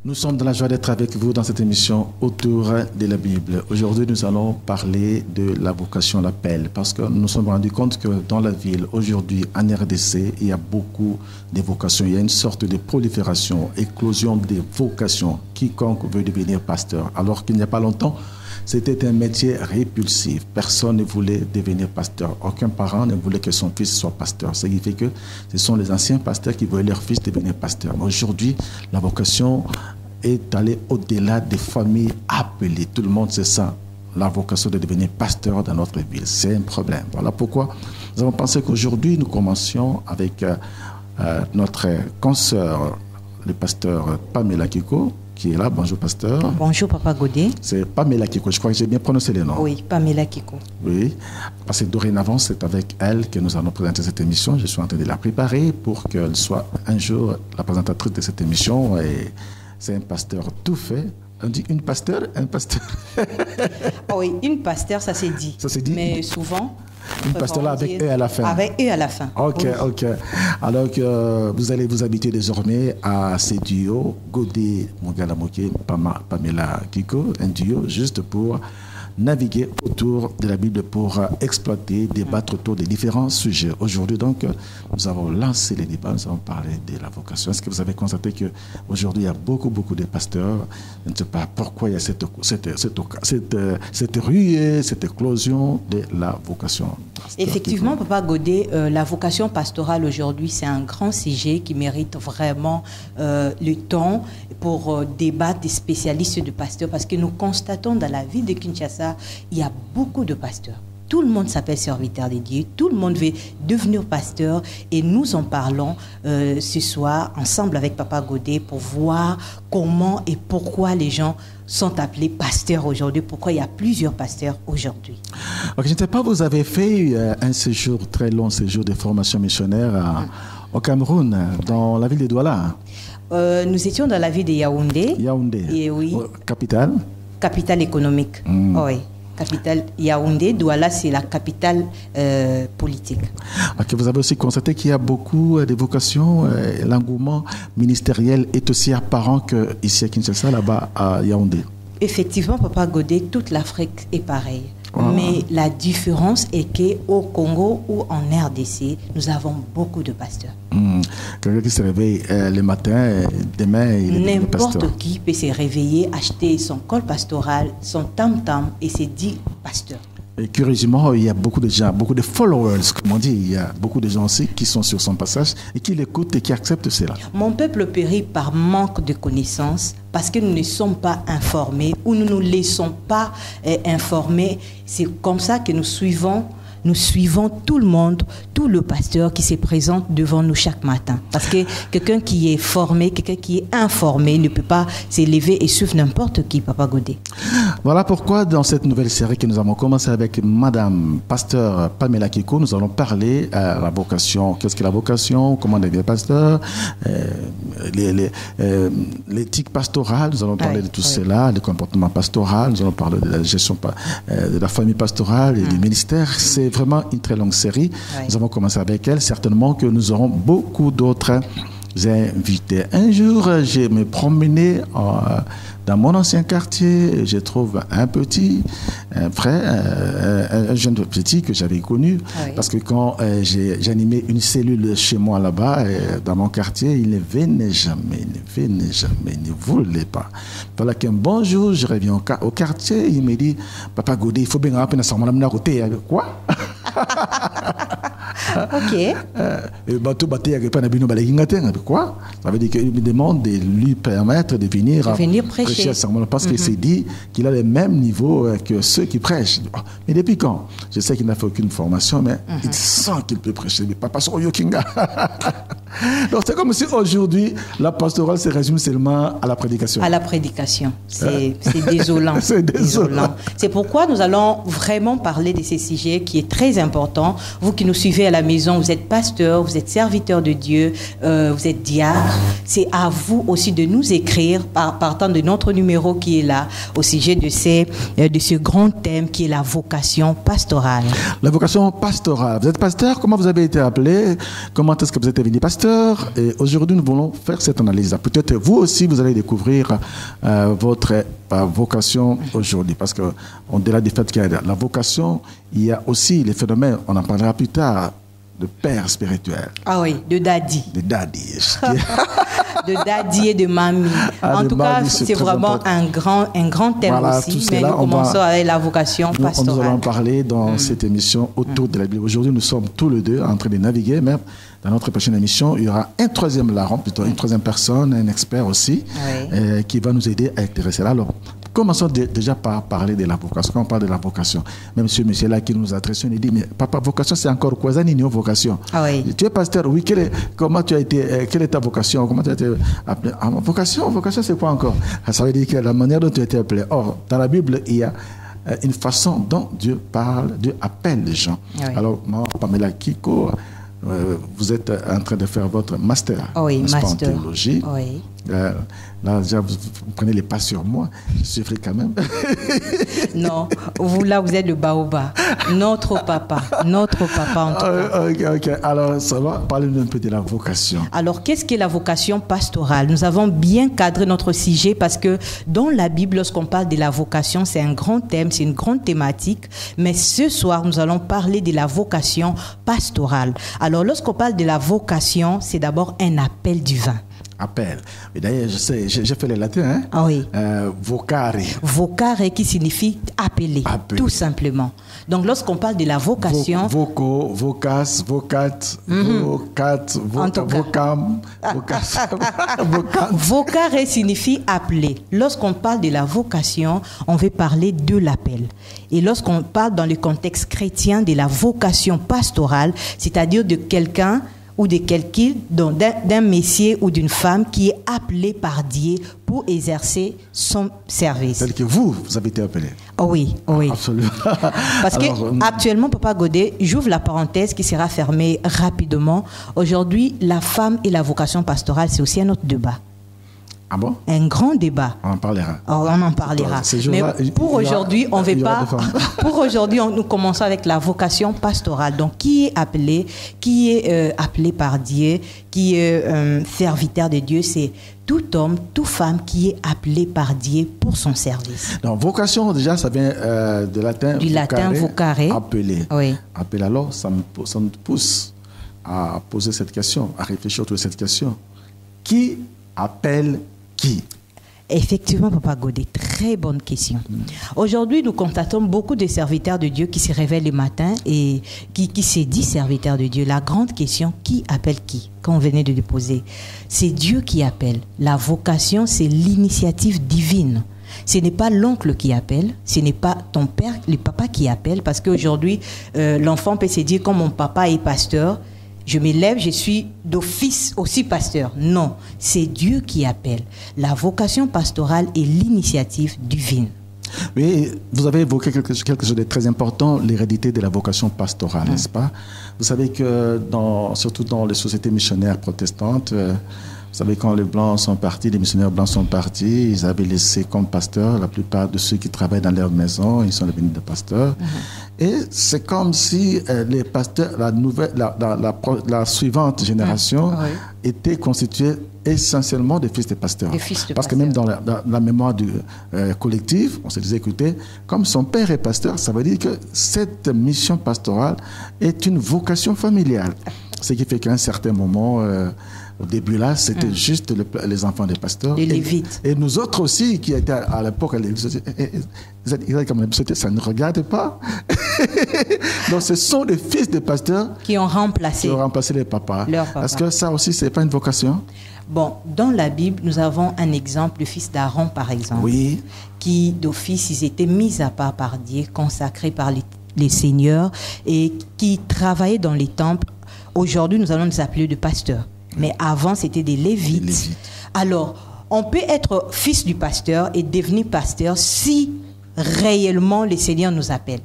Nous sommes dans la joie d'être avec vous dans cette émission autour de la Bible. Aujourd'hui, nous allons parler de la vocation, l'appel, parce que nous nous sommes rendus compte que dans la ville, aujourd'hui, en RDC, il y a beaucoup de vocations. Il y a une sorte de prolifération, éclosion des vocations. Quiconque veut devenir pasteur, alors qu'il n'y a pas longtemps, c'était un métier répulsif. Personne ne voulait devenir pasteur. Aucun parent ne voulait que son fils soit pasteur. Ce qui fait que ce sont les anciens pasteurs qui voulaient leur fils devenir pasteur. Mais aujourd'hui, la vocation est allée au-delà des familles appelées. Tout le monde sait ça. La vocation de devenir pasteur dans notre ville, c'est un problème. Voilà pourquoi nous avons pensé qu'aujourd'hui, nous commencions avec notre consoeur, le pasteur Pamela Kiko, qui est là. Bonjour, pasteur. Bonjour, Papa Godet. C'est Pamela Kiko. Je crois que j'ai bien prononcé les noms. Oui, Pamela Kiko. Oui, parce que dorénavant, c'est avec elle que nous allons présenter cette émission. Je suis en train de la préparer pour qu'elle soit un jour la présentatrice de cette émission. Et c'est un pasteur tout fait. On dit une pasteur, un pasteur. Oui, une pasteur, ça s'est dit. Ça s'est dit. Mais souvent... Une pasteur là avec eux à la fin. Avec eux à la fin. Ok, oui. Ok. Alors que vous allez vous habituer désormais à ces duos, Godet Mongalamoke, Pamela Kiko, un duo juste pour naviguer autour de la Bible, pour exploiter, débattre autour des différents sujets. Aujourd'hui, donc, nous avons lancé les débats, nous avons parlé de la vocation. Est-ce que vous avez constaté qu'aujourd'hui, il y a beaucoup de pasteurs? Je ne sais pas pourquoi il y a cette ruée, cette éclosion de la vocation. Effectivement, Papa Godet, la vocation pastorale aujourd'hui, c'est un grand sujet qui mérite vraiment le temps pour débattre des spécialistes de pasteurs, parce que nous constatons dans la ville de Kinshasa, il y a beaucoup de pasteurs. Tout le monde s'appelle serviteur de Dieu, tout le monde veut devenir pasteur, et nous en parlons ce soir ensemble avec Papa Godet pour voir comment et pourquoi les gens sont appelés pasteurs aujourd'hui, pourquoi il y a plusieurs pasteurs aujourd'hui. Okay, je ne sais pas, vous avez fait un séjour, très long séjour de formation missionnaire au Cameroun, dans la ville de Douala. Nous étions dans la ville de Yaoundé. Yaoundé. Et oui. Capitale. Capitale économique. Oui. Capitale Yaoundé. Douala, c'est la capitale politique. Okay, vous avez aussi constaté qu'il y a beaucoup de vocations. L'engouement ministériel est aussi apparent qu'ici à Kinshasa, là-bas à Yaoundé. Effectivement, Papa Godet, toute l'Afrique est pareille. Mais la différence est qu'au Congo ou en RDC, nous avons beaucoup de pasteurs. Quelqu'un qui se réveille le matin, demain, il est pasteur. N'importe qui peut se réveiller, acheter son col pastoral, son tam-tam et se dit pasteur. Et curieusement, il y a beaucoup de gens, beaucoup de followers, comme on dit. Il y a beaucoup de gens aussi qui sont sur son passage et qui l'écoutent et qui acceptent cela. Mon peuple périt par manque de connaissances, parce que nous ne sommes pas informés ou nous ne nous laissons pas informer. C'est comme ça que nous suivons tout le monde, tout le pasteur qui se présente devant nous chaque matin. Parce que quelqu'un qui est formé, quelqu'un qui est informé ne peut pas s'élever et suivre n'importe qui, Papa Godet. Voilà pourquoi dans cette nouvelle série que nous avons commencé avec Madame Pasteur Pamela Kiko, nous allons parler de la vocation. Qu'est-ce que la vocation? Comment on devient pasteur? L'éthique pastorale, nous allons parler de tout cela, le comportement pastoral, nous allons parler de la gestion de la famille pastorale et du ministère. C'est vraiment une très longue série. Nous avons commencé avec elle. Certainement que nous aurons beaucoup d'autres invités. Un jour, j'ai me promené dans mon ancien quartier. Je trouve un petit frère, un jeune petit que j'avais connu. Parce que quand j'animais une cellule chez moi là-bas, dans mon quartier, il ne venait jamais, il ne voulait pas. Voilà qu'un bon jour, je reviens au quartier, il me dit, Papa Godet, il faut bien rappeler à sa madame côté. Quoi? Ok. Quoi? Ça veut dire qu'il me demande de lui permettre de venir prêcher à Sermon, parce qu'il s'est dit qu'il a le même niveau que ceux qui prêchent. Mais depuis quand? Je sais qu'il n'a fait aucune formation, mais il sent qu'il peut prêcher. Mais papa son yokinga. Donc c'est comme si aujourd'hui, la pastorale se résume seulement à la prédication. À la prédication. C'est désolant. C'est désolant. C'est pourquoi nous allons vraiment parler de ces sujets qui est très important. Vous qui nous suivez à la maison, vous êtes pasteur, vous êtes serviteur de Dieu, vous êtes diacre. C'est à vous aussi de nous écrire partant de notre numéro qui est là au sujet de ce grand thème qui est la vocation pastorale. La vocation pastorale. Vous êtes pasteur, comment vous avez été appelé? Comment est-ce que vous êtes devenu pasteur? Et aujourd'hui, nous voulons faire cette analyse. Peut-être vous aussi, vous allez découvrir votre vocation aujourd'hui. Parce qu'au-delà du fait qu'il y a la vocation, il y a aussi les phénomènes, on en parlera plus tard, de père spirituel. Ah oui, de daddy. De daddy. De daddy et de mamie. En tout cas, c'est vraiment un grand thème aussi. Mais nous commençons avec la vocation pastorale. Nous allons parler dans cette émission autour de la Bible. Aujourd'hui, nous sommes tous les deux en train de naviguer, mais dans notre prochaine émission, il y aura un troisième larron, plutôt une troisième personne, un expert aussi, qui va nous aider à éclairer cela. Alors, commençons déjà par parler de la vocation. Quand on parle de la vocation, même monsieur là qui nous adresse, il dit, mais papa, vocation, c'est encore quoi? Ça, une vocation. Ah oui. Tu es pasteur, oui, comment tu as été, quelle est ta vocation? Comment tu as été appelé? Vocation, c'est quoi encore? Ça veut dire que la manière dont tu as été appelé. Or, dans la Bible, il y a une façon dont Dieu parle, Dieu appelle les gens. Oui. Alors, moi, Pamela Kiko, vous êtes en train de faire votre master en théologie. Oui. Là, déjà, vous prenez les pas sur moi. Je suis vrai quand même. Non, vous êtes le baobab. Notre papa en tout cas. Ok. Alors, ça va parler un peu de la vocation. Alors, qu'est-ce qu'est la vocation pastorale? Nous avons bien cadré notre sujet parce que dans la Bible, lorsqu'on parle de la vocation, c'est un grand thème, c'est une grande thématique. Mais ce soir, nous allons parler de la vocation pastorale. Alors, lorsqu'on parle de la vocation, c'est d'abord un appel divin. Appel. Et d'ailleurs, je sais, j'ai fait le latin, hein? Ah oui. Vocare. Vocare qui signifie appeler, tout simplement. Donc, lorsqu'on parle de la vocation... Voco, vocas, vocat, vocat, vocam, vocam. Vocare signifie appeler. Lorsqu'on parle de la vocation, on veut parler de l'appel. Et lorsqu'on parle dans le contexte chrétien de la vocation pastorale, c'est-à-dire de quelqu'un ou de quelqu'un, d'un messier ou d'une femme qui est appelé par Dieu pour exercer son service. C'est-à-dire que vous avez été appelé. Oh oui. Absolument. Parce qu'actuellement, Papa Godet, j'ouvre la parenthèse qui sera fermée rapidement. Aujourd'hui, la femme et la vocation pastorale, c'est aussi un autre débat. Ah bon? Un grand débat. On en parlera. On en parlera. Mais pour aujourd'hui, on ne veut pas. Pour aujourd'hui, nous commençons avec la vocation pastorale. Donc, qui est appelé par Dieu, qui est serviteur de Dieu, c'est tout homme, toute femme qui est appelé par Dieu pour son service. Donc, vocation, déjà, ça vient du latin. Du latin vocare. Appeler. Oui. Appeler, alors, ça me pousse à poser cette question, à réfléchir autour de cette question. Qui appelle qui? Effectivement, Papa Godet, très bonne question. Aujourd'hui, nous constatons beaucoup de serviteurs de Dieu qui se réveillent le matin et qui se disent serviteurs de Dieu. La grande question, qui appelle qui? Quand on venait de le poser, c'est Dieu qui appelle. La vocation, c'est l'initiative divine. Ce n'est pas l'oncle qui appelle, ce n'est pas ton père, le papa qui appelle, parce qu'aujourd'hui, l'enfant peut se dire, comme mon papa est pasteur, je m'élève, je suis d'office aussi pasteur. Non, c'est Dieu qui appelle. La vocation pastorale est l'initiative divine. Oui, vous avez évoqué quelque chose de très important, l'hérédité de la vocation pastorale, n'est-ce pas? Vous savez que, surtout dans les sociétés missionnaires protestantes, vous savez, quand les Blancs sont partis, les missionnaires blancs sont partis, ils avaient laissé comme pasteurs la plupart de ceux qui travaillent dans leur maison, ils sont devenus des pasteurs. Et c'est comme si les pasteurs, la suivante génération était constituée essentiellement des fils de pasteurs. Parce que même dans la mémoire du collectif, on se disait, écoutez, comme son père est pasteur, ça veut dire que cette mission pastorale est une vocation familiale. Ce qui fait qu'à un certain moment... au début, là, c'était juste les enfants des pasteurs. Les Lévites. Et nous autres aussi, qui étaient à l'époque, ça ne regarde pas. Donc, ce sont les fils des pasteurs qui ont remplacé les papas. Est-ce que ça aussi, ce n'est pas une vocation? Bon, dans la Bible, nous avons un exemple, le fils d'Aaron, par exemple, qui, d'office, ils étaient mis à part par Dieu, consacrés par les seigneurs et qui travaillaient dans les temples. Aujourd'hui, nous allons les appeler de pasteurs. Mais avant, c'était des Lévites. Alors, on peut être fils du pasteur et devenir pasteur si réellement le Seigneur nous appelle.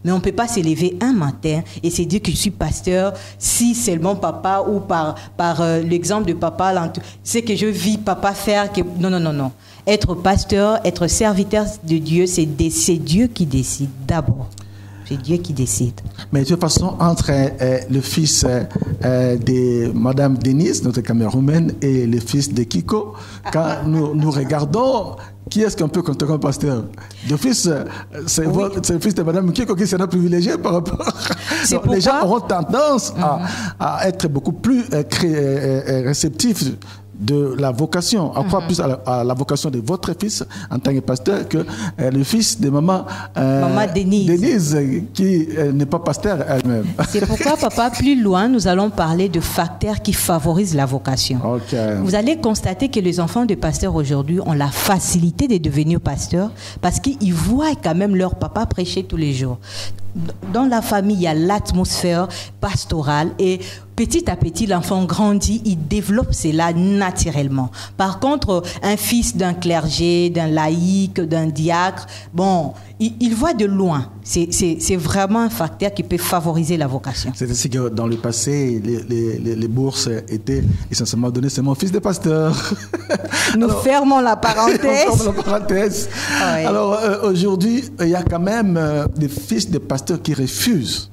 Mais on ne peut pas se lever un matin et se dire que je suis pasteur si seulement papa ou par l'exemple de papa, c'est que je vis papa faire. Que... Non. Être pasteur, être serviteur de Dieu, c'est Dieu qui décide d'abord. C'est Dieu qui décide. Mais de toute façon, entre le fils de Madame Denise, notre caméraman, et le fils de Kiko, quand nous regardons, qui est-ce qu'on peut compter comme pasteur? Le fils, c'est le fils de Madame Kiko qui sera privilégié par rapport. Donc, les gens auront tendance à être beaucoup plus réceptifs de la vocation, encore plus à la vocation de votre fils en tant que pasteur que le fils de maman Denise qui n'est pas pasteur elle-même. C'est pourquoi, papa, plus loin, nous allons parler de facteurs qui favorisent la vocation. Okay. Vous allez constater que les enfants de pasteurs aujourd'hui ont la facilité de devenir pasteurs parce qu'ils voient quand même leur papa prêcher tous les jours. Dans la famille, il y a l'atmosphère pastorale et petit à petit, l'enfant grandit, il développe cela naturellement. Par contre, un fils d'un clergé, d'un laïc, d'un diacre, bon, il voit de loin. C'est vraiment un facteur qui peut favoriser la vocation. C'est ainsi que dans le passé, les bourses étaient essentiellement données seulement aux fils de pasteurs. Nous fermons la parenthèse. Oui. Alors, aujourd'hui, il y a quand même des fils de pasteurs qui refusent.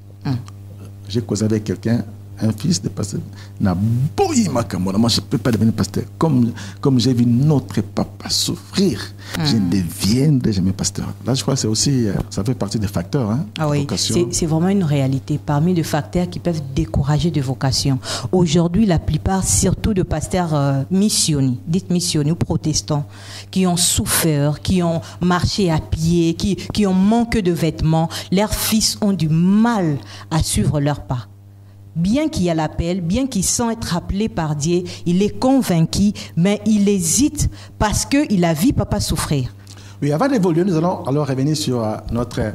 J'ai causé avec quelqu'un, un fils de pasteur, n'a bouilli ma caméra. Moi, je ne peux pas devenir pasteur. Comme j'ai vu notre papa souffrir, je ne deviendrai jamais pasteur. Là, je crois que c'est aussi, ça fait partie des facteurs. Hein, oui, c'est vraiment une réalité. Parmi les facteurs qui peuvent décourager de vocation. Aujourd'hui, la plupart, surtout de pasteurs missionnaires, dites missionnaires ou protestants, qui ont souffert, qui ont marché à pied, qui ont manqué de vêtements, leurs fils ont du mal à suivre leurs pas. Bien qu'il y a l'appel, bien qu'il sent être appelé par Dieu, il est convaincu, mais il hésite parce qu'il a vu papa souffrir. Oui, avant d'évoluer, nous allons alors revenir sur notre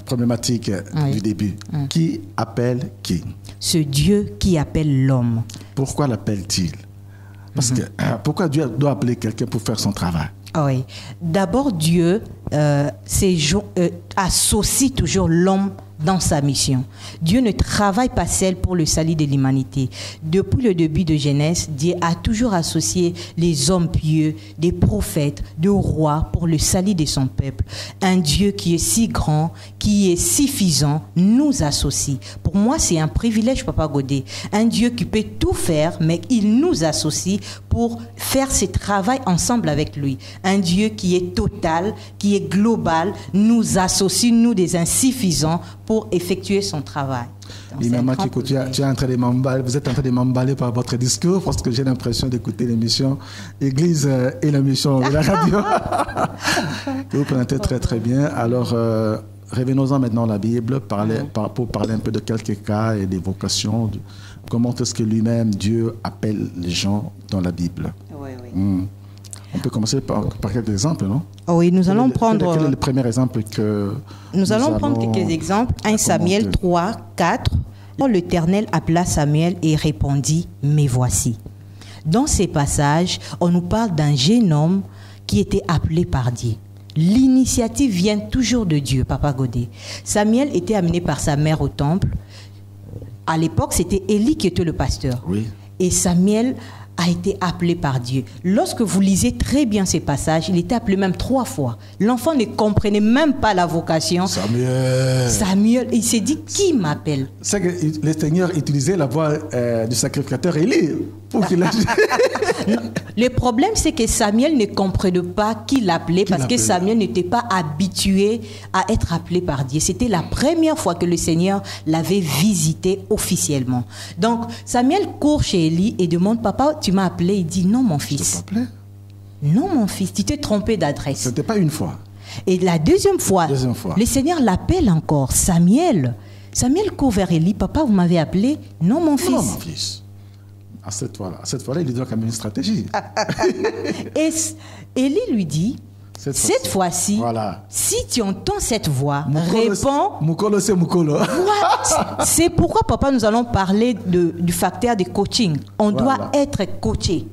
problématique du début. Qui appelle qui? Ce Dieu qui appelle l'homme. Pourquoi l'appelle-t-il? Parce que pourquoi Dieu doit appeler quelqu'un pour faire son travail? Oui. D'abord, Dieu associe toujours l'homme dans sa mission. Dieu ne travaille pas seul pour le salut de l'humanité. Depuis le début de Genèse, Dieu a toujours associé les hommes pieux, des prophètes, des rois pour le salut de son peuple. Un Dieu qui est si grand, qui est suffisant, nous associe. Pour moi, c'est un privilège, Papa Godet. Un Dieu qui peut tout faire, mais il nous associe pour faire ce travail ensemble avec lui. Un Dieu qui est total, qui est global, nous associe, nous des insuffisants, pour effectuer son travail. Oui, maman Kiko, tu es en train de m'emballer, vous êtes en train de m'emballer par votre discours parce que j'ai l'impression d'écouter l'émission Église et l'émission de la radio. Vous présentez très très bien. Alors, revenons-en maintenant à la Bible pour parler un peu de quelques cas et des vocations. Comment est-ce que lui-même, Dieu, appelle les gens dans la Bible? Oui. On peut commencer par quelques exemples, non? Oui, nous allons prendre... Quel est le premier exemple que nous allons prendre quelques exemples. 1 Samuel 3, 4. L'Éternel appela Samuel et répondit, « Me voici ». Dans ces passages, on nous parle d'un jeune homme qui était appelé par Dieu. L'initiative vient toujours de Dieu, Papa Godet. Samuel était amené par sa mère au temple. À l'époque, c'était Élie qui était le pasteur. Oui. Et Samuel a été appelé par Dieu. Lorsque vous lisez très bien ces passages, il était appelé même 3 fois. L'enfant ne comprenait même pas la vocation. Samuel, il s'est dit, qui m'appelle? C'est que le Seigneur utilisait la voix du sacrificateur Élie pour qu'il agisse. Le problème, c'est que Samuel ne comprenait pas qui l'appelait parce que Samuel n'était pas habitué à être appelé par Dieu. C'était la première fois que le Seigneur l'avait visité officiellement. Donc, Samuel court chez Élie et demande, « Papa, tu m'as appelé ?» Il dit, « Non, mon fils. » Non, mon fils, tu t'es trompé d'adresse. Ce n'était pas une fois. Et la deuxième fois, le Seigneur l'appelle encore, « Samuel. » Samuel court vers Élie, « Papa, vous m'avez appelé ?»« Non, mon fils. » Non, mon fils. À cette fois-là, il lui doit quand même une stratégie. Et Élie lui dit, Cette fois-ci, voilà. Si tu entends cette voix, Mukolo, réponds. Mukolo, c'est Mukolo. C'est pourquoi, papa, nous allons parler du facteur de coaching. On doit être coaché.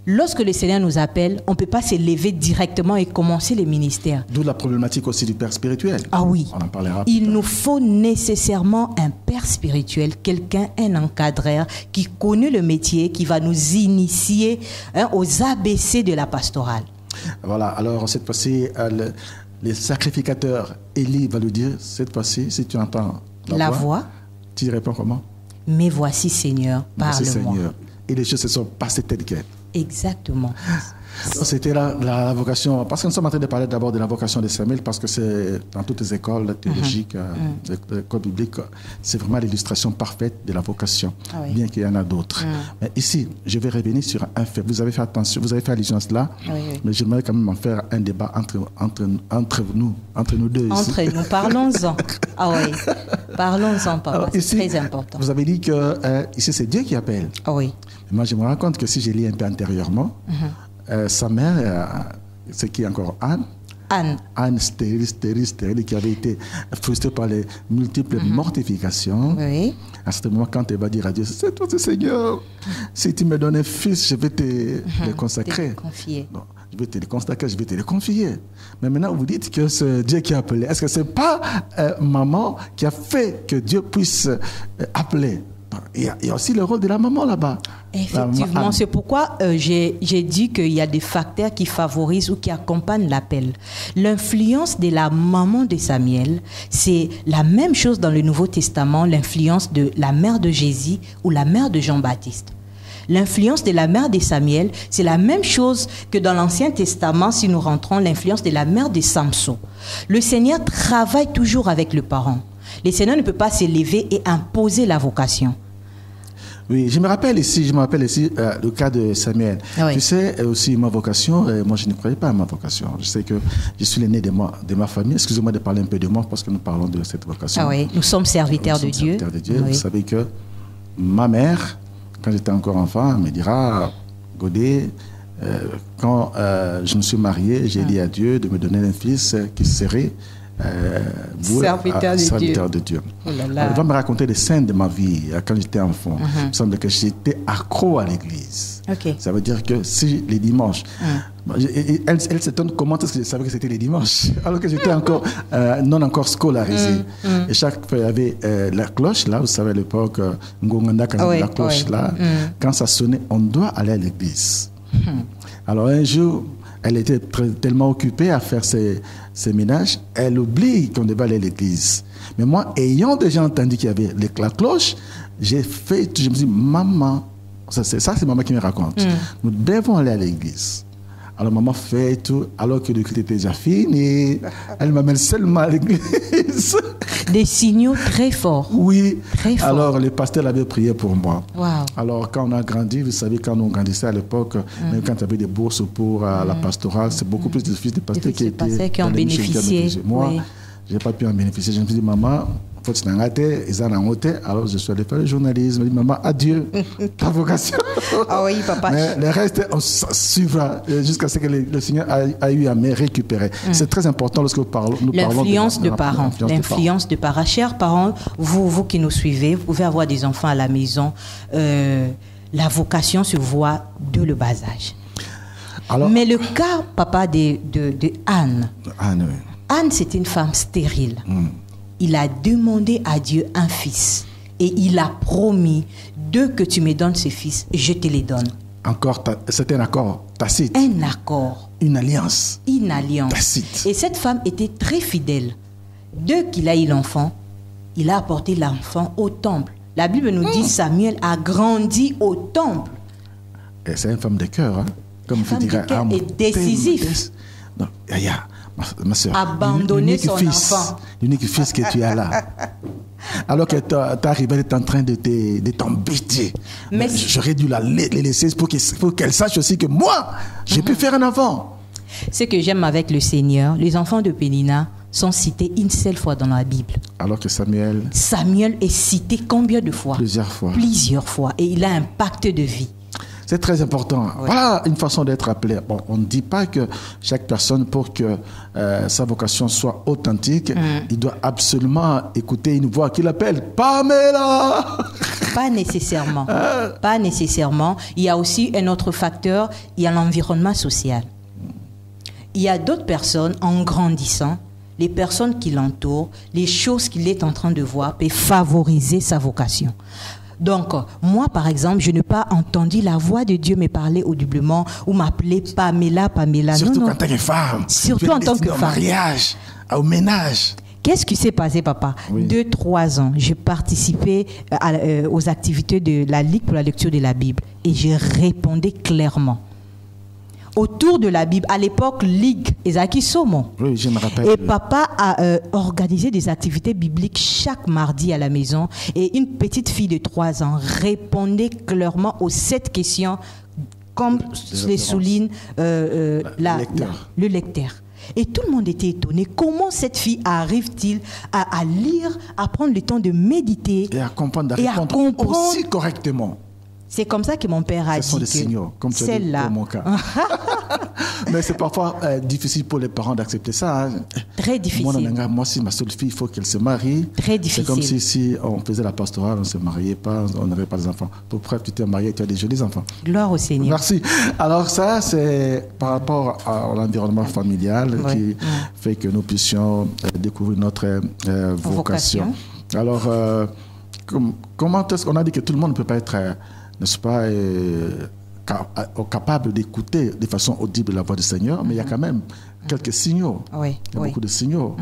Lorsque le Seigneur nous appelle, on ne peut pas se lever directement et commencer les ministères. D'où la problématique aussi du père spirituel. Ah oui. On en parlera. Il nous faut nécessairement un père spirituel, quelqu'un, un encadreur qui connaît le métier, qui va nous initier aux ABC de la pastorale. Voilà, alors cette fois-ci, les sacrificateurs, Élie va lui dire, cette fois-ci, si tu entends la voix, tu réponds comment? Mais voici Seigneur, parle-moi. Voici Seigneur. Et les choses se sont passées telles quelles. Exactement. C'était la vocation, parce que nous sommes en train de parler d'abord de la vocation de Samuel, parce que c'est dans toutes les écoles théologiques, les écoles bibliques, c'est vraiment l'illustration parfaite de la vocation, bien qu'il y en a d'autres. Mais ici, je vais revenir sur un fait. Vous avez fait attention, vous avez fait allusion à cela, mais j'aimerais quand même en faire un débat entre nous deux ici. Entre nous, parlons-en. Ah oui, parlons-en, papa, c'est très important. Vous avez dit que ici, c'est Dieu qui appelle. Ah oui. Mais moi, je me rends compte que si je lis un peu antérieurement, sa mère, c'est qui encore? Anne stérile, qui avait été frustrée par les multiples mortifications. Oui. À ce moment, quand elle va dire à Dieu, c'est toi, Seigneur, si tu me donnes un fils, je vais te le consacrer. Te confier. Non, je vais te le consacrer, je vais te le confier. Mais maintenant, vous dites que c'est Dieu qui a appelé. Est-ce que ce n'est pas maman qui a fait que Dieu puisse appeler? Il y a aussi le rôle de la maman là-bas. Effectivement, c'est pourquoi j'ai dit qu'il y a des facteurs qui favorisent ou qui accompagnent l'appel. L'influence de la maman de Samuel, c'est la même chose dans le Nouveau Testament, l'influence de la mère de Jésus ou la mère de Jean-Baptiste. L'influence de la mère de Samuel, c'est la même chose que dans l'Ancien Testament, si nous rentrons, l'influence de la mère de Samson. Le Seigneur travaille toujours avec le parent. Le Seigneur ne peut pas se lever et imposer la vocation. Oui, je me rappelle ici le cas de Samuel. Oui. Tu sais, aussi ma vocation, moi je ne croyais pas à ma vocation. Je sais que je suis l'aîné de ma famille. Excusez-moi de parler un peu de moi parce que nous parlons de cette vocation. Ah oui, nous sommes serviteurs de Dieu. Oui. Vous savez que ma mère, quand j'étais encore enfant, elle me dira, Godé, quand je me suis marié, j'ai dit à Dieu de me donner un fils qui serait serviteur de Dieu. Oh là là. Elle va me raconter des scènes de ma vie quand j'étais enfant. Il me semble que j'étais accro à l'église. Ça veut dire que si les dimanches, elle s'étonne comment est-ce que je savais que c'était les dimanches, alors que j'étais encore non encore scolarisé. Et chaque fois il y avait la cloche là, vous savez à l'époque, la cloche là, quand ça sonnait, on doit aller à l'église. Alors un jour, elle était tellement occupée à faire ses ménages, elle oublie qu'on devait aller à l'église. Mais moi, ayant déjà entendu qu'il y avait la cloche, je me suis dit, maman, ça c'est maman qui me raconte, nous devons aller à l'église. Alors maman fait tout, alors que le culte était déjà fini, elle m'amène seulement à l'église. Des signaux très forts. Oui. Très forts. Alors le pasteur avait prié pour moi. Wow. Alors quand on a grandi, vous savez, quand on grandissait à l'époque, même quand il y avait des bourses pour la pastorale, c'est beaucoup plus de fils de pasteurs qui ont bénéficié. Moi, je n'ai pas pu en bénéficier. Je me suis dit, maman, faut que tu alors je suis allé faire le journalisme. Je me dis, maman, adieu, ta vocation. Ah oui, papa. Mais le reste, on suivra jusqu'à ce que le Seigneur a eu à me récupérer. C'est très important lorsque nous parlons l'influence de parents. L'influence de parents. Chers parents, vous qui nous suivez, vous pouvez avoir des enfants à la maison. La vocation se voit de le bas âge. Alors, mais le cas, papa, de Anne. Anne, oui. Anne, c'était une femme stérile. Il a demandé à Dieu un fils. Et il a promis, dès que tu me donnes ce fils, je te les donne. C'était un accord tacite. Un accord. Une alliance. Une alliance. Tacite. Et cette femme était très fidèle. Dès qu'il a eu l'enfant, il a apporté l'enfant au temple. La Bible nous dit Samuel a grandi au temple. Et c'est une femme de cœur, hein? Comme une femme de cœur et décisif. Non, ma soeur, abandonner son enfant. L'unique fils que tu as là. Alors que ta rivale est en train de t'embêter. Mais j'aurais dû les laisser pour qu'elle sache aussi que moi, j'ai pu faire un enfant. Ce que j'aime avec le Seigneur, les enfants de Pénina sont cités une seule fois dans la Bible. Alors que Samuel est cité combien de fois? Plusieurs fois. Plusieurs fois. Et il a un pacte de vie. C'est très important. Ouais. Voilà une façon d'être appelé. Bon, on ne dit pas que chaque personne, pour que sa vocation soit authentique, il doit absolument écouter une voix qui l'appelle Pamela. Pas nécessairement. Pas nécessairement. Il y a aussi un autre facteur, il y a l'environnement social. Il y a d'autres personnes, en grandissant, les personnes qui l'entourent, les choses qu'il est en train de voir peuvent favoriser sa vocation. Donc, moi, par exemple, je n'ai pas entendu la voix de Dieu me parler audiblement ou m'appeler Pamela. Surtout en tant que femme. Surtout en tant que femme. Au mariage, au ménage. Qu'est-ce qui s'est passé, papa? 2-3 ans, j'ai participé aux activités de la Ligue pour la lecture de la Bible et je répondais clairement. Autour de la Bible, à l'époque, Ligue Ezaki Somo. Oui, je me rappelle. Et papa a organisé des activités bibliques chaque mardi à la maison. Et une petite fille de 3 ans répondait clairement aux 7 questions, comme les souligne le lecteur. Et tout le monde était étonné. Comment cette fille arrive-t-il à lire, à prendre le temps de méditer et à comprendre, à répondre aussi correctement? C'est comme ça que mon père a dit. Ce sont des signaux, comme tu as dit pour mon cas. Mais c'est parfois difficile pour les parents d'accepter ça. Hein. Très difficile. Moi, si ma seule fille, il faut qu'elle se marie. Très difficile. C'est comme si on faisait la pastorale, on ne se mariait pas, on n'avait pas des enfants. Pour preuve, tu t'es marié et tu as des jolis enfants. Gloire au Seigneur. Merci. Alors ça, c'est par rapport à l'environnement familial qui fait que nous puissions découvrir notre vocation. Alors, comment est-ce qu'on a dit que tout le monde ne peut pas être... n'est-ce pas, capable d'écouter de façon audible la voix du Seigneur, mais il y a quand même quelques signaux. Il y a beaucoup de signaux.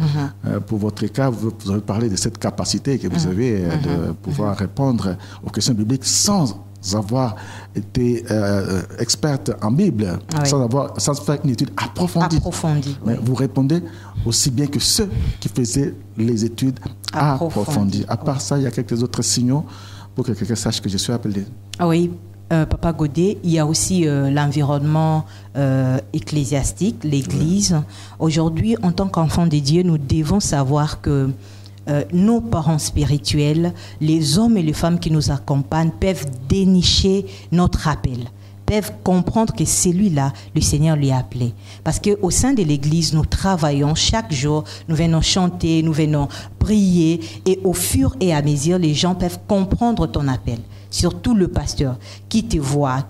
Pour votre cas, vous avez parlé de cette capacité que vous avez de pouvoir répondre aux questions bibliques sans avoir été experte en Bible, sans faire une étude approfondie. Mais vous répondez aussi bien que ceux qui faisaient les études approfondies. À part ça, il y a quelques autres signaux pour que quelqu'un sache que je suis appelé. Oui, Papa Godet, il y a aussi l'environnement ecclésiastique, l'Église. Aujourd'hui, en tant qu'enfants de Dieu, nous devons savoir que nos parents spirituels, les hommes et les femmes qui nous accompagnent, peuvent dénicher notre appel, peuvent comprendre que celui-là, le Seigneur lui a appelé. Parce qu'au sein de l'Église, nous travaillons chaque jour, nous venons chanter, nous venons prier, et au fur et à mesure, les gens peuvent comprendre ton appel. Surtout le pasteur qui te voit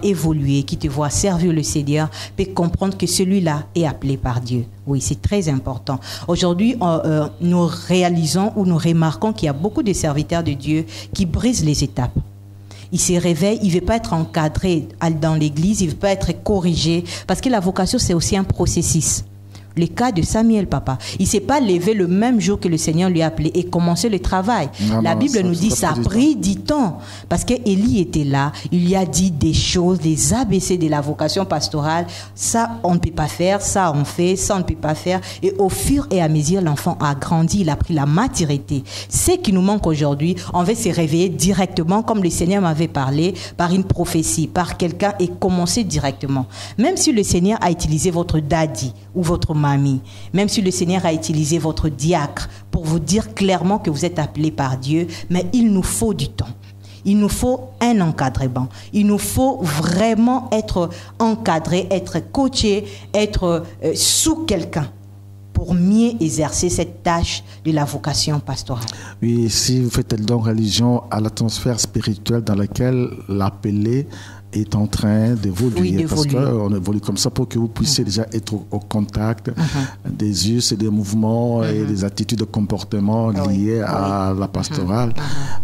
évoluer, qui te voit servir le Seigneur, peut comprendre que celui-là est appelé par Dieu. Oui, c'est très important. Aujourd'hui, nous réalisons ou nous remarquons qu'il y a beaucoup de serviteurs de Dieu qui brisent les étapes. Il se réveille, il ne veut pas être encadré dans l'église, il ne veut pas être corrigé, parce que la vocation, c'est aussi un processus. Le cas de Samuel, papa. Il ne s'est pas levé le même jour que le Seigneur lui a appelé et commencé le travail. La Bible nous dit que ça a pris du temps. Parce qu'Élie était là, il lui a dit des choses, des ABC de la vocation pastorale. Ça, on ne peut pas faire, ça, on fait, ça, on ne peut pas faire. Et au fur et à mesure, l'enfant a grandi, il a pris la maturité. Ce qui nous manque aujourd'hui, on veut se réveiller directement, comme le Seigneur m'avait parlé, par une prophétie, par quelqu'un, et commencer directement. Même si le Seigneur a utilisé votre daddy ou votre mamie, même si le Seigneur a utilisé votre diacre pour vous dire clairement que vous êtes appelé par Dieu, mais il nous faut du temps. Il nous faut un encadrement. Il nous faut vraiment être encadré, être coaché, être sous quelqu'un pour mieux exercer cette tâche de la vocation pastorale. Oui, si vous faites donc religion à l'atmosphère spirituelle dans laquelle l'appelé est en train d'évoluer, parce qu'on évolue comme ça pour que vous puissiez déjà être au contact des us et des mouvements et des attitudes de comportement liées à la pastorale.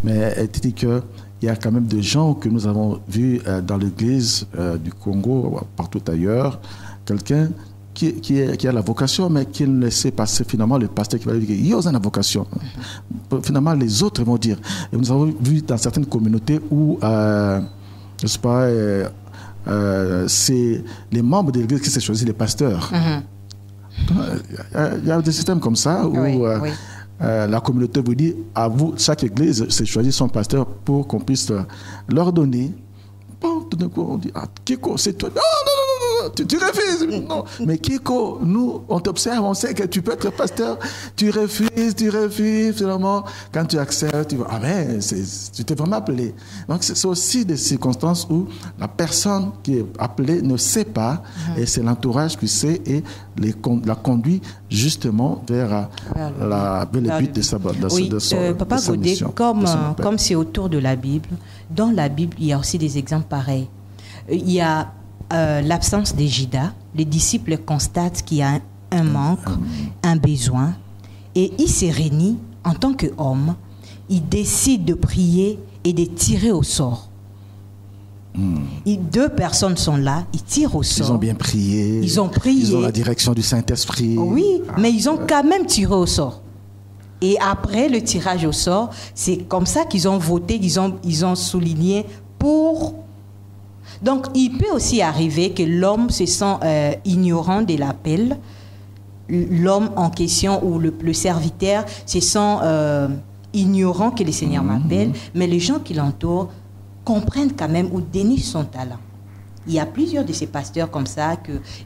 Mais tu dis qu'il y a quand même des gens que nous avons vus dans l'église du Congo, partout ailleurs, quelqu'un qui a la vocation, mais qui ne laisse pas finalement le pasteur qui va lui dire il y a la vocation. Finalement, les autres vont dire. Et nous avons vu dans certaines communautés où n'est-ce pas, c'est les membres de l'église qui se choisissent les pasteurs. Il y a des systèmes comme ça où la communauté vous dit à vous, chaque église se choisit son pasteur pour qu'on puisse leur donner. Bon, tout d'un coup, on dit Kiko, c'est toi. Non, tu refuses. Non. Mais Kiko, nous, on t'observe, on sait que tu peux être pasteur. Tu refuses, finalement. Quand tu acceptes, tu vois, ah mais tu t'es vraiment appelé. Donc c'est aussi des circonstances où la personne qui est appelée ne sait pas, et c'est l'entourage qui sait et la conduit justement vers le but de sa Papa Godé, comme c'est autour de la Bible, dans la Bible, il y a aussi des exemples pareils. Il y a l'absence des Judas. Les disciples constatent qu'il y a un manque, un besoin. Et il se réunit en tant qu'homme. Il décide de prier et de tirer au sort. Deux personnes sont là, ils tirent au sort. Ils ont bien prié. Ils ont prié. Ils ont la direction du Saint-Esprit. Oui, mais ils ont quand même tiré au sort. Et après le tirage au sort, c'est comme ça qu'ils ont voté, ils ont souligné pour... Donc, il peut aussi arriver que l'homme se sent ignorant de l'appel. L'homme en question ou le serviteur se sent ignorant que le Seigneur m'appelle, mais les gens qui l'entourent comprennent quand même ou dénichent son talent. Il y a plusieurs de ces pasteurs comme ça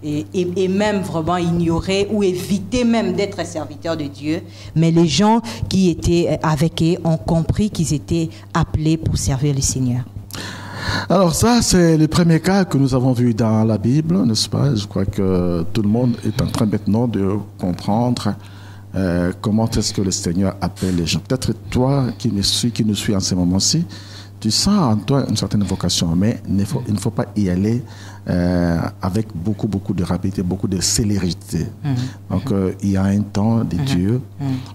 et même vraiment ignorés ou éviter même d'être serviteurs de Dieu. Mais les gens qui étaient avec eux ont compris qu'ils étaient appelés pour servir le Seigneur. Alors ça, c'est le premier cas que nous avons vu dans la Bible, n'est-ce pas? Je crois que tout le monde est en train maintenant de comprendre comment est-ce que le Seigneur appelle les gens. Peut-être toi qui nous suis en ce moment-ci, tu sens en toi une certaine vocation, mais il ne faut pas y aller avec beaucoup de rapidité, beaucoup de célérité. Donc, il y a un temps de Dieu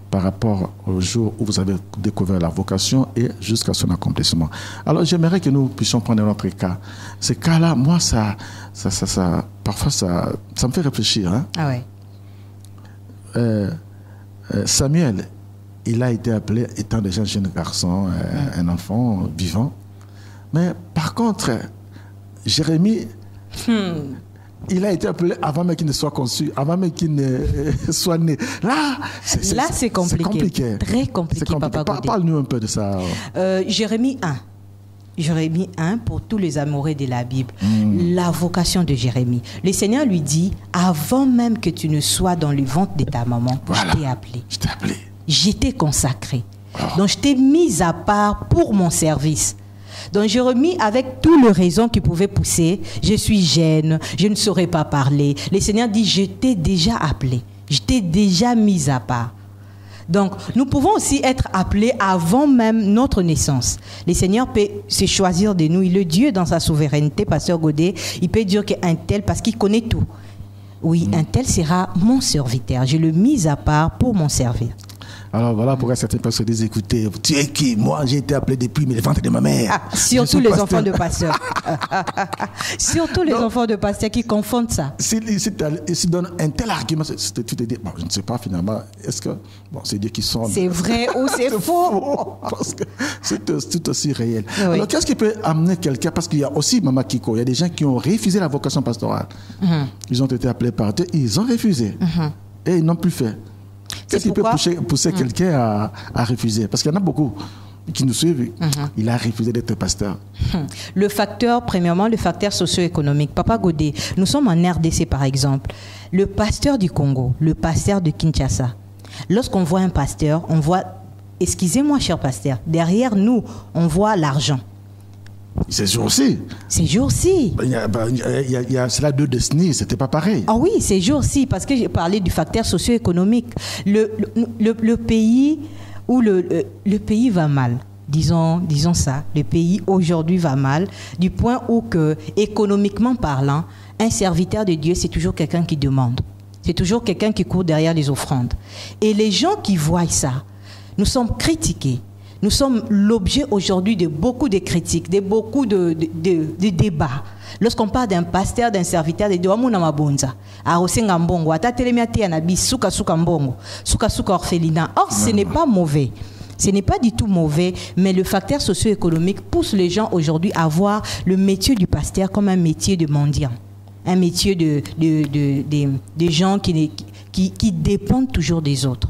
par rapport au jour où vous avez découvert la vocation et jusqu'à son accomplissement. Alors, j'aimerais que nous puissions prendre notre cas. Ces cas-là, moi, parfois, ça me fait réfléchir. Hein? Ah ouais. Samuel, il a été appelé étant déjà un jeune garçon, un enfant vivant. Mais par contre, Jérémie, il a été appelé avant même qu'il ne soit conçu, avant même qu'il ne soit né. Là, c'est compliqué. Très compliqué, Papa Godé. Parle-nous un peu de ça. Jérémie 1. Jérémie 1, pour tous les amoureux de la Bible, la vocation de Jérémie. Le Seigneur lui dit, avant même que tu ne sois dans le ventre de ta maman, voilà, je t'ai appelé. Je t'ai appelé. Je t'ai consacré. Donc, je t'ai mis à part pour mon service. Donc, Jérémie, avec tout le raison qu'il pouvait pousser, je suis jeune, je ne saurais pas parler. Le Seigneur dit, je t'ai déjà appelé. Je t'ai déjà mis à part. Donc, nous pouvons aussi être appelés avant même notre naissance. Le Seigneur peut se choisir de nous. Il est Dieu dans sa souveraineté, Pasteur Godé. Il peut dire qu'un tel, parce qu'il connaît tout. Oui, un tel sera mon serviteur. Je le mis à part pour mon servir. Alors voilà pourquoi certaines personnes disent, écoutez, tu es qui? Moi, j'ai été appelé depuis le ventre de ma mère. Surtout les enfants de pasteurs. Surtout les enfants de pasteurs qui confondent ça. S'ils donnent un tel argument, tu te dis, bon, je ne sais pas finalement, est-ce que, bon, c'est Dieu qui sonne. C'est vrai ou c'est faux? Parce que c'est tout aussi réel. Oui. Alors, qu'est-ce qui peut amener quelqu'un? Parce qu'il y a aussi, Maman Kiko, il y a des gens qui ont refusé la vocation pastorale. Ils ont été appelés par Dieu, ils ont refusé. Et ils n'ont plus fait. Qu'est-ce qui peut pousser quelqu'un à refuser? Parce qu'il y en a beaucoup qui nous suivent. Il a refusé d'être pasteur. Premièrement, le facteur socio-économique. Papa Godé, nous sommes en RDC par exemple. Le pasteur du Congo, le pasteur de Kinshasa. Lorsqu'on voit un pasteur, on voit, excusez-moi cher pasteur, derrière nous, on voit l'argent. Ces jours-ci. Ces jours-ci. Il y a cela deux décennies, c'était pas pareil. Ah oui, ces jours-ci, parce que j'ai parlé du facteur socio-économique. Le pays où le pays va mal, disons ça, le pays aujourd'hui va mal, du point où que, économiquement parlant, un serviteur de Dieu, c'est toujours quelqu'un qui demande. C'est toujours quelqu'un qui court derrière les offrandes. Et les gens qui voient ça, nous sommes critiqués. Nous sommes l'objet aujourd'hui de beaucoup de critiques, de beaucoup de débats. Lorsqu'on parle d'un pasteur, d'un serviteur de Dieu, or, ce n'est pas mauvais. Ce n'est pas du tout mauvais, mais le facteur socio-économique pousse les gens aujourd'hui à voir le métier du pasteur comme un métier de mendiant. Un métier de gens qui dépendent toujours des autres.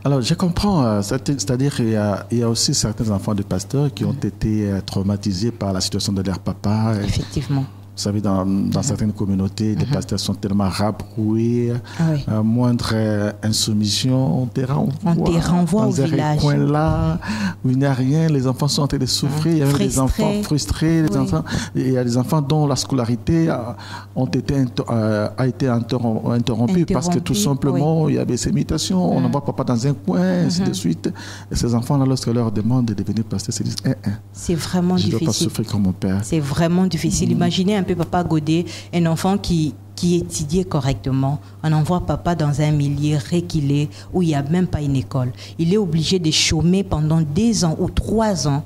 Alors, je comprends. C'est-à-dire qu'il y a aussi certains enfants de pasteurs qui ont été traumatisés par la situation de leur papa. Effectivement. savez, dans certaines communautés, les pasteurs sont tellement rabroués, moindre insoumission, on te renvoie au dans village. Coin là où il n'y a rien, les enfants sont en train de souffrir, il y a même des enfants frustrés, il y a des enfants dont la scolarité a été interrompue parce que tout simplement, il y avait ces mutations, on envoie papa dans un coin, ainsi de suite. Et ces enfants-là, lorsqu'on leur demande de devenir pasteur, ils disent c'est vraiment difficile. Je ne dois pas souffrir comme mon père. C'est vraiment difficile. Imaginez un peu Papa Godet, un enfant qui étudiait correctement. On envoie papa dans un milieu reculé où il n'y a même pas une école. Il est obligé de chômer pendant 2 ans ou 3 ans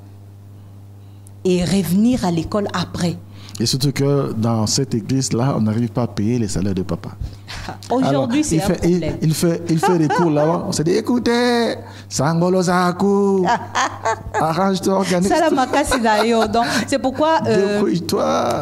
et revenir à l'école après. Et surtout que dans cette église-là, on n'arrive pas à payer les salaires de papa. Aujourd'hui, c'est un problème. Il fait des cours là-bas. On s'est dit, écoutez, Sangolo Zaku, arrange-toi, organise-toi. Donc, c'est pourquoi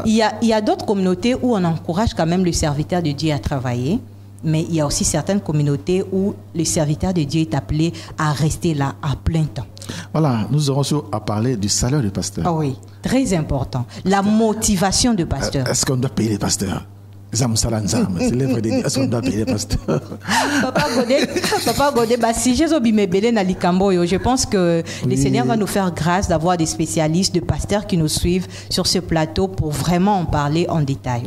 il y a d'autres communautés où on encourage quand même le serviteur de Dieu à travailler. Mais il y a aussi certaines communautés où le serviteur de Dieu est appelé à rester là à plein temps. Voilà, nous aurons aussi à parler du salaire du pasteur. Ah oui, très important. La motivation du pasteur. Est-ce qu'on doit payer les pasteurs? C'est l'œuvre de Dieu. Est-ce qu'on doit payer les pasteurs? Papa Godet, si je pense que le Seigneur va nous faire grâce d'avoir des spécialistes, de pasteurs qui nous suivent sur ce plateau pour vraiment en parler en détail.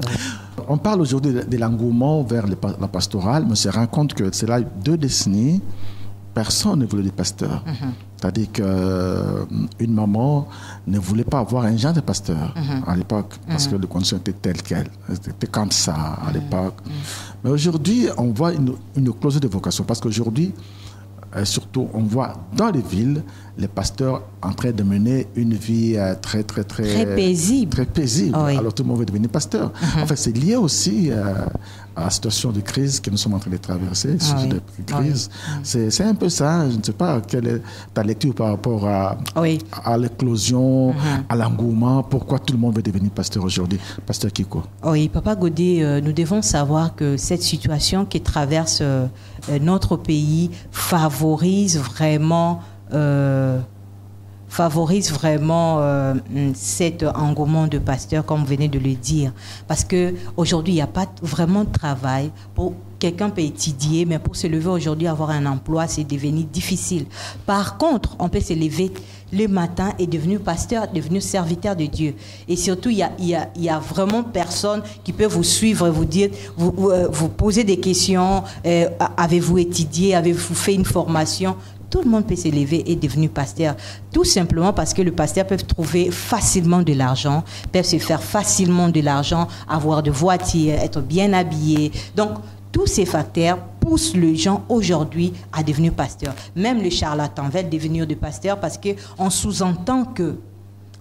On parle aujourd'hui de l'engouement vers la pastorale, mais on se rend compte que c'est là 2 décennies, personne ne voulait de pasteur. C'est-à-dire qu'une maman ne voulait pas avoir un genre de pasteur à l'époque, parce que les conditions étaient telles quelles. C'était comme ça à l'époque. Mais aujourd'hui, on voit une clause de vocation, parce qu'aujourd'hui, surtout, on voit dans les villes les pasteurs en train de mener une vie très paisible. Très paisible. Oui. Alors tout le monde veut devenir pasteur. En fait, c'est lié aussi à la situation de crise que nous sommes en train de traverser. De crise. C'est un peu ça. Je ne sais pas quelle est ta lecture par rapport à l'éclosion, à l'engouement. Pourquoi tout le monde veut devenir pasteur aujourd'hui? Pasteur Kiko. Oui, Papa Godet, nous devons savoir que cette situation qui traverse notre pays favorise vraiment cet engouement de pasteur, comme vous venez de le dire. Parce qu'aujourd'hui, il n'y a pas vraiment de travail. Quelqu'un peut étudier, mais pour se lever aujourd'hui, avoir un emploi, c'est devenu difficile. Par contre, on peut se lever le matin et devenir pasteur, devenir serviteur de Dieu. Et surtout, il y a vraiment personne qui peut vous suivre et vous dire, vous poser des questions, avez-vous étudié, avez-vous fait une formation? Tout le monde peut se lever et devenir pasteur. Tout simplement parce que le pasteur peut trouver facilement de l'argent, peut se faire facilement de l'argent, avoir de voitures, être bien habillé. Donc, tous ces facteurs poussent les gens aujourd'hui à devenir pasteur. Même les charlatans veulent devenir des pasteurs parce qu'on sous-entend que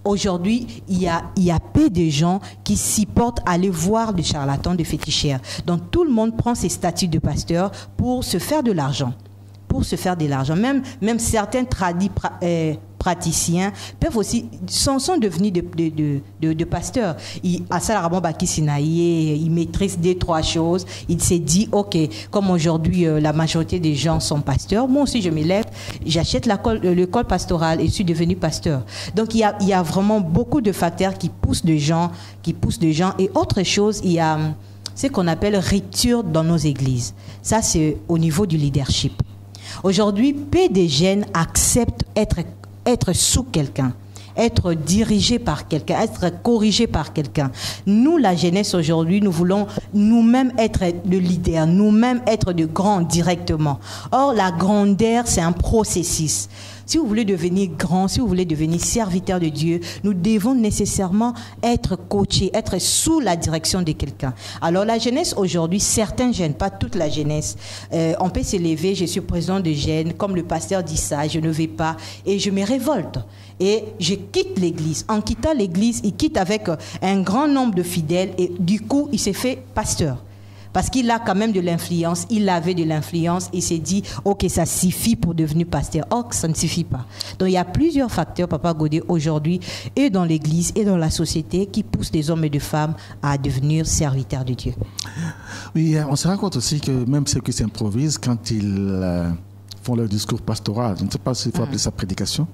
aujourd'hui, il y a peu de gens qui s'y portent à aller voir des charlatans, des féticheurs. Donc, tout le monde prend ses statuts de pasteur pour se faire de l'argent. Même certains praticiens peuvent aussi sont devenus de pasteurs. Ils maîtrisent 2-3 choses. Il s'est dit, ok, comme aujourd'hui la majorité des gens sont pasteurs, moi aussi je me lève, j'achète l'école pastorale et je suis devenu pasteur. Donc il y a vraiment beaucoup de facteurs qui poussent des gens. Et autre chose, il y a ce qu'on appelle rupture dans nos églises. Ça, c'est au niveau du leadership. Aujourd'hui, peu de jeunes acceptent être sous quelqu'un, être dirigé par quelqu'un, être corrigé par quelqu'un. Nous, la jeunesse aujourd'hui, nous voulons nous-mêmes être le leader, nous-mêmes être de grands directement. Or, la grandeur, c'est un processus. Si vous voulez devenir grand, si vous voulez devenir serviteur de Dieu, nous devons nécessairement être coachés, être sous la direction de quelqu'un. Alors la jeunesse aujourd'hui, certains jeunes, pas toute la jeunesse, on peut s'élever, je suis président de jeunes, comme le pasteur dit ça, je ne vais pas, et je me révolte. Et je quitte l'église. En quittant l'église, il quitte avec un grand nombre de fidèles et du coup, il s'est fait pasteur. Parce qu'il a quand même de l'influence, il avait de l'influence, il s'est dit, ok, ça suffit pour devenir pasteur. Or, ça ne suffit pas. Donc, il y a plusieurs facteurs, Papa Godet, aujourd'hui, et dans l'église, et dans la société, qui poussent les hommes et les femmes à devenir serviteurs de Dieu. Oui, on se rend compte aussi que même ceux qui s'improvisent, quand ils font leur discours pastoral, je ne sais pas s'il faut appeler ça prédication,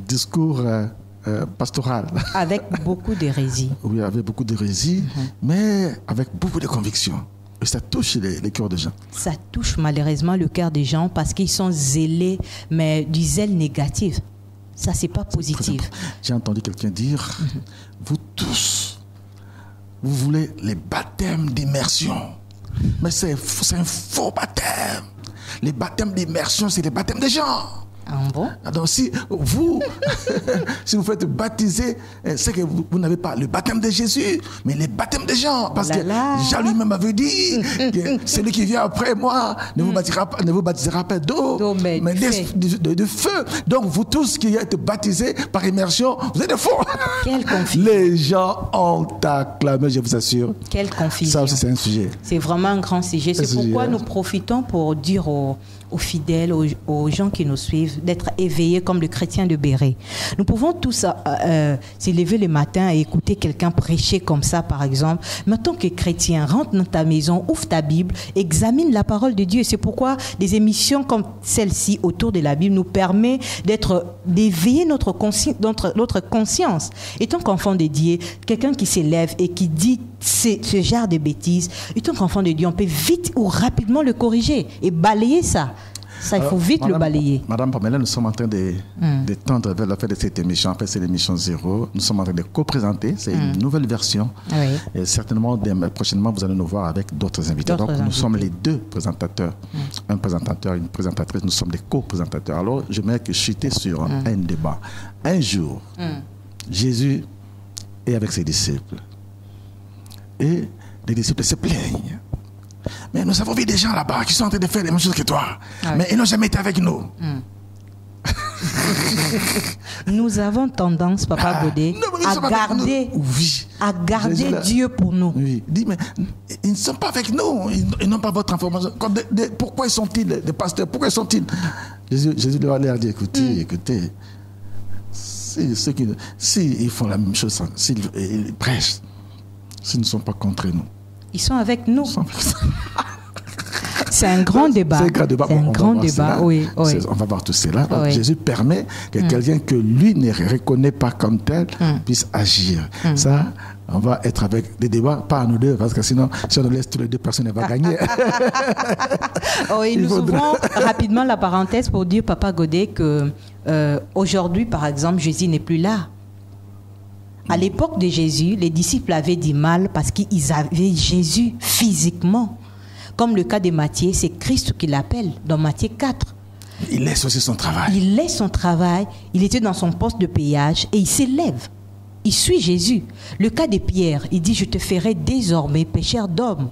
discours pastorale. Avec beaucoup d'hérésie. Oui, avec beaucoup d'hérésie, mais avec beaucoup de conviction. Et ça touche les cœurs des gens. Ça touche malheureusement le cœur des gens parce qu'ils sont zélés, mais du zèle négatif. Ça, c'est pas positif. J'ai entendu quelqu'un dire, vous tous, vous voulez les baptêmes d'immersion. Mais c'est un faux baptême. Les baptêmes d'immersion, c'est les baptêmes des gens. Ah bon? Donc si vous, si vous faites baptiser, c'est que vous n'avez pas le baptême de Jésus, mais le baptème des gens. Parce que Jean lui-même avait dit que celui qui vient après moi ne vous baptisera pas d'eau, mais de feu. Donc vous tous qui êtes baptisés par immersion, vous êtes faux. Quelle confusion. Les gens ont acclamé, je vous assure. Quelle confusion. Ça aussi c'est un sujet. C'est vraiment un grand sujet. C'est pourquoi nous profitons pour dire aux fidèles, aux gens qui nous suivent, d'être éveillés comme le chrétien de Béret. Nous pouvons tous s'élever le matin et écouter quelqu'un prêcher comme ça, par exemple. Mais en tant que chrétien, rentre dans ta maison, ouvre ta Bible, examine la parole de Dieu. C'est pourquoi des émissions comme celle-ci autour de la Bible nous permet d'éveiller notre conscience. Et tant qu'enfant de Dieu, quelqu'un qui s'élève et qui dit ce genre de bêtises, et tant qu'enfant de Dieu, on peut vite ou rapidement le corriger et balayer ça. Ça, il faut vite le balayer. Madame Pamela, nous sommes en train de tendre vers la fin de cette émission. Après, c'est l'émission 0. Nous sommes en train de co-présenter. C'est une nouvelle version. Oui. Et certainement, prochainement, vous allez nous voir avec d'autres invités. Donc, nous sommes les deux présentateurs. Un présentateur, une présentatrice. Nous sommes des co-présentateurs. Alors, j'aimerais que chuter sur un débat. Un jour, Jésus est avec ses disciples. Et les disciples se plaignent. Mais nous avons vu des gens là-bas qui sont en train de faire les mêmes choses que toi. Mais ils n'ont jamais été avec nous. Nous avons tendance, Papa Godet, à garder Dieu pour nous. Oui. Dit, mais ils ne sont pas avec nous. Ils n'ont pas votre information. Pourquoi sont-ils des pasteurs? Pourquoi sont-ils? Jésus leur a dit, écoutez, s'ils font la même chose, s'ils prêchent, s'ils ne sont pas contre nous, ils sont avec nous. C'est un grand débat. C'est un grand débat. Oui. On va voir tout cela. Oui. Jésus permet que quelqu'un que lui ne reconnaît pas comme tel puisse agir. Ça, on va être avec des débats, pas à nous deux, parce que sinon, si on nous laisse tous les deux, personne ne va gagner. Nous ouvrons rapidement la parenthèse pour dire, Papa Godet, que aujourd'hui, par exemple, Jésus n'est plus là. À l'époque de Jésus, les disciples avaient du mal parce qu'ils avaient Jésus physiquement. Comme le cas de Matthieu, c'est Christ qui l'appelle dans Matthieu 4. Il laisse aussi son travail. Il laisse son travail, il était dans son poste de péage et il s'élève. Il suit Jésus. Le cas de Pierre, il dit « Je te ferai désormais pécheur d'hommes ».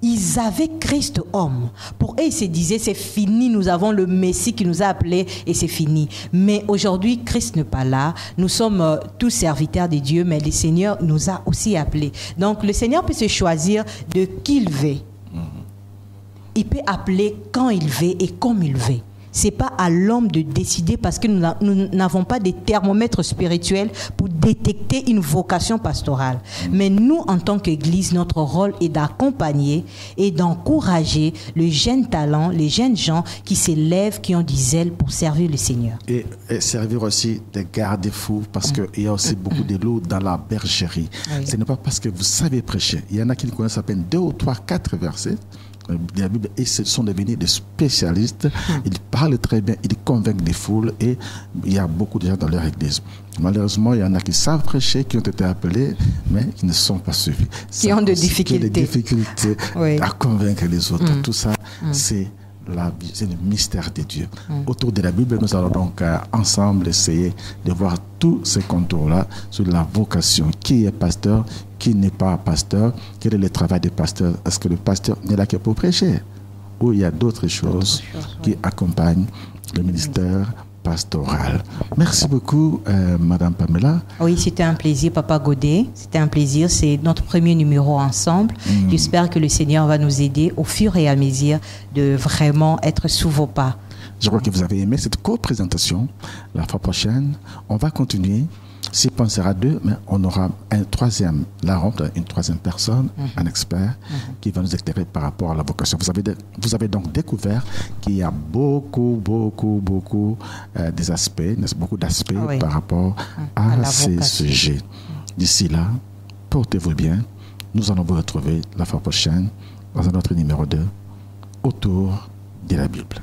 Ils avaient Christ homme. Pour eux, ils se disaient, c'est fini, nous avons le Messie qui nous a appelés et c'est fini. Mais aujourd'hui, Christ n'est pas là. Nous sommes tous serviteurs de Dieu, mais le Seigneur nous a aussi appelés. Donc, le Seigneur peut se choisir de qui il veut. Il peut appeler quand il veut et comme il veut. Ce n'est pas à l'homme de décider parce que nous n'avons pas de thermomètre spirituel pour détecter une vocation pastorale. Mais nous, en tant qu'Église, notre rôle est d'accompagner et d'encourager les jeunes talents, les jeunes gens qui s'élèvent, qui ont du zèle pour servir le Seigneur. Et servir aussi des garde-fous parce qu'il y a aussi beaucoup de loups dans la bergerie. Oui. Ce n'est pas parce que vous savez prêcher. Il y en a qui ne connaissent à peine 2 ou 3, 4 versets de la Bible et ce sont devenus des spécialistes. Ils parlent très bien, ils convainquent des foules et il y a beaucoup de gens dans leur église. Malheureusement, il y en a qui savent prêcher, qui ont été appelés, mais qui ne sont pas suivis. Qui ont des difficultés à convaincre les autres. Tout ça, c'est le mystère de Dieu. Autour de la Bible, nous allons donc ensemble essayer de voir tous ces contours-là sur la vocation. Qui est pasteur? Qui n'est pas pasteur? Quel est le travail des pasteurs? Est-ce que le pasteur n'est là que pour prêcher? Ou il y a d'autres choses qui accompagnent le ministère pastoral? Merci beaucoup, Madame Pamela. Oui, c'était un plaisir, Papa Godet. C'était un plaisir. C'est notre premier numéro ensemble. J'espère que le Seigneur va nous aider au fur et à mesure de vraiment être sous vos pas. Je crois que vous avez aimé cette co-présentation. La fois prochaine, on va continuer. S'il pensera deux, mais on aura une troisième personne, un expert, qui va nous éclairer par rapport à la vocation. Vous avez donc découvert qu'il y a beaucoup des aspects, beaucoup d'aspects par rapport à ces sujets. D'ici là, portez-vous bien. Nous allons vous retrouver la fois prochaine dans un autre numéro 2 autour de la Bible.